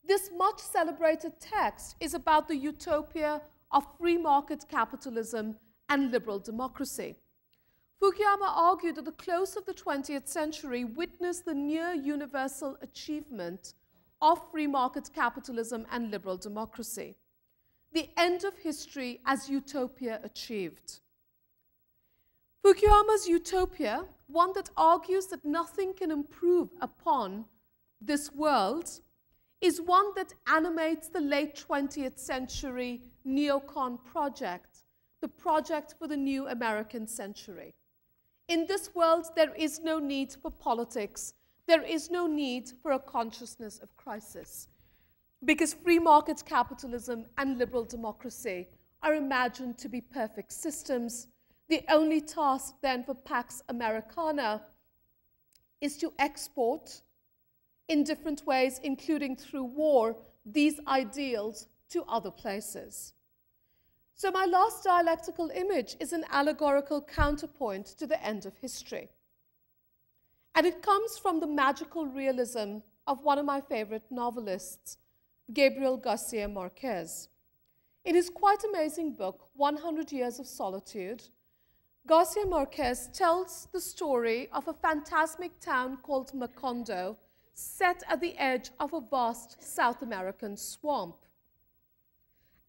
This much celebrated text is about the utopia of free market capitalism and liberal democracy. Fukuyama argued that the close of the 20th century witnessed the near universal achievement of free market capitalism and liberal democracy. The end of history as utopia achieved. Fukuyama's utopia, one that argues that nothing can improve upon this world, is one that animates the late 20th century neocon project, the project for the new American century. In this world, there is no need for politics. There is no need for a consciousness of crisis, because free market capitalism and liberal democracy are imagined to be perfect systems. The only task then for Pax Americana is to export in different ways, including through war, these ideals to other places. So my last dialectical image is an allegorical counterpoint to the end of history. And it comes from the magical realism of one of my favorite novelists, Gabriel Garcia Marquez. In his quite amazing book, 100 Years of Solitude, Garcia Marquez tells the story of a phantasmic town called Macondo, set at the edge of a vast South American swamp.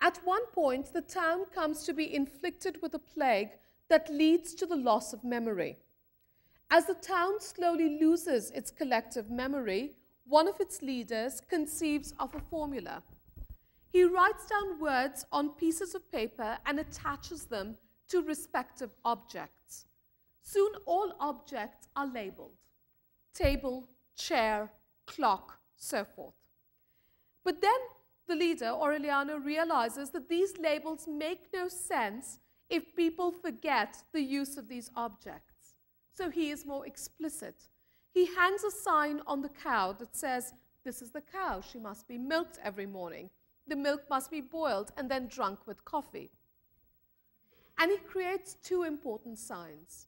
At one point, the town comes to be inflicted with a plague that leads to the loss of memory. As the town slowly loses its collective memory, one of its leaders conceives of a formula. He writes down words on pieces of paper and attaches them to respective objects. Soon all objects are labeled: table, chair, clock, so forth. But then the leader, Aureliano, realizes that these labels make no sense if people forget the use of these objects. So he is more explicit. He hangs a sign on the cow that says, "This is the cow. She must be milked every morning. The milk must be boiled and then drunk with coffee." And he creates two important signs.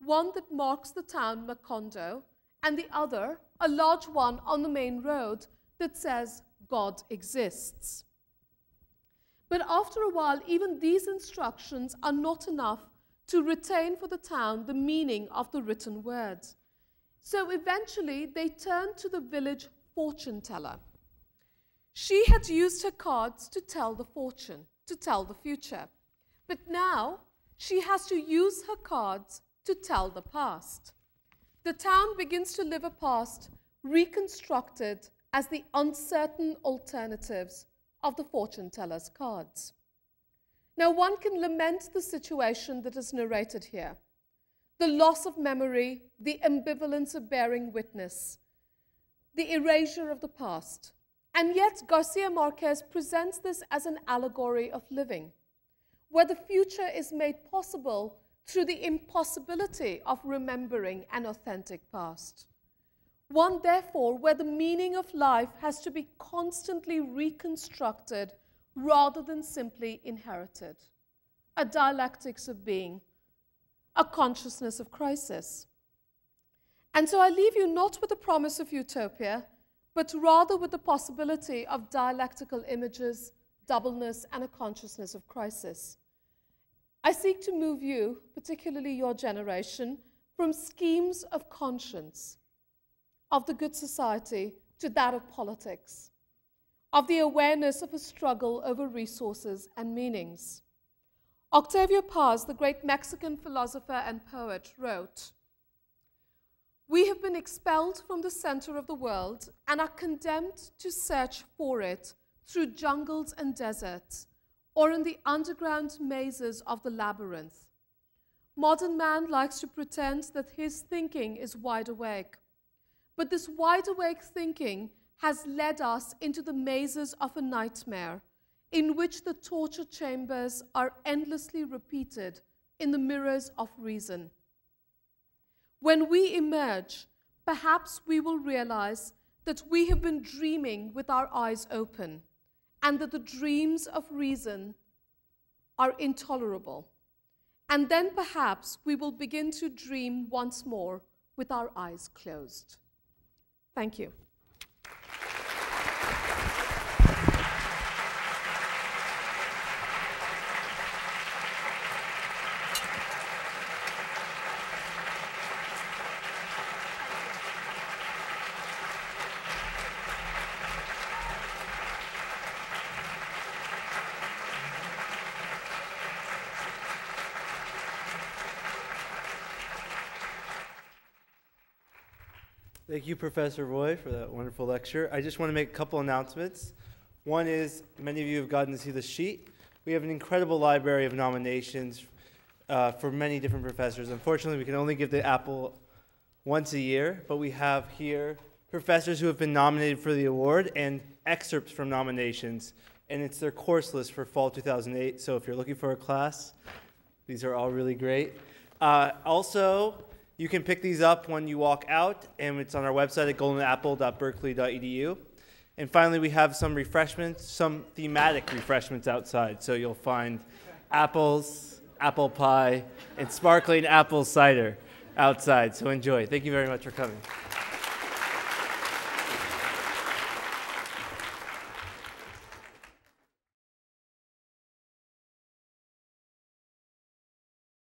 One that marks the town Macondo, and the other, a large one on the main road, that says, "God exists." But after a while, even these instructions are not enough to retain for the town the meaning of the written word. So eventually, they turn to the village fortune teller. She had used her cards to tell the fortune, to tell the future. But now, she has to use her cards to tell the past. The town begins to live a past reconstructed as the uncertain alternatives of the fortune teller's cards. Now, one can lament the situation that is narrated here: the loss of memory, the ambivalence of bearing witness, the erasure of the past. And yet, Garcia Marquez presents this as an allegory of living. where the future is made possible through the impossibility of remembering an authentic past. One, therefore, where the meaning of life has to be constantly reconstructed rather than simply inherited. A dialectics of being, a consciousness of crisis. And so I leave you not with the promise of utopia, but rather with the possibility of dialectical images, doubleness, and a consciousness of crisis. I seek to move you, particularly your generation, from schemes of conscience, of the good society, to that of politics, of the awareness of a struggle over resources and meanings. Octavio Paz, the great Mexican philosopher and poet, wrote, "We have been expelled from the center of the world and are condemned to search for it through jungles and deserts, or in the underground mazes of the labyrinth. Modern man likes to pretend that his thinking is wide awake. But this wide awake thinking has led us into the mazes of a nightmare in which the torture chambers are endlessly repeated in the mirrors of reason. When we emerge, perhaps we will realize that we have been dreaming with our eyes open, and that the dreams of reason are intolerable. And then perhaps we will begin to dream once more with our eyes closed." Thank you.
Thank you, Professor Roy, for that wonderful lecture. I just want to make a couple announcements. One is, many of you have gotten to see the sheet. We have an incredible library of nominations for many different professors. Unfortunately, we can only give the apple once a year, but we have here professors who have been nominated for the award and excerpts from nominations, and it's their course list for fall 2008, so if you're looking for a class, these are all really great. Also, you can pick these up when you walk out, and it's on our website at goldenapple.berkeley.edu. And finally, we have some refreshments, some thematic refreshments outside. So you'll find apples, apple pie, and sparkling apple cider outside. So enjoy. Thank you very much for coming.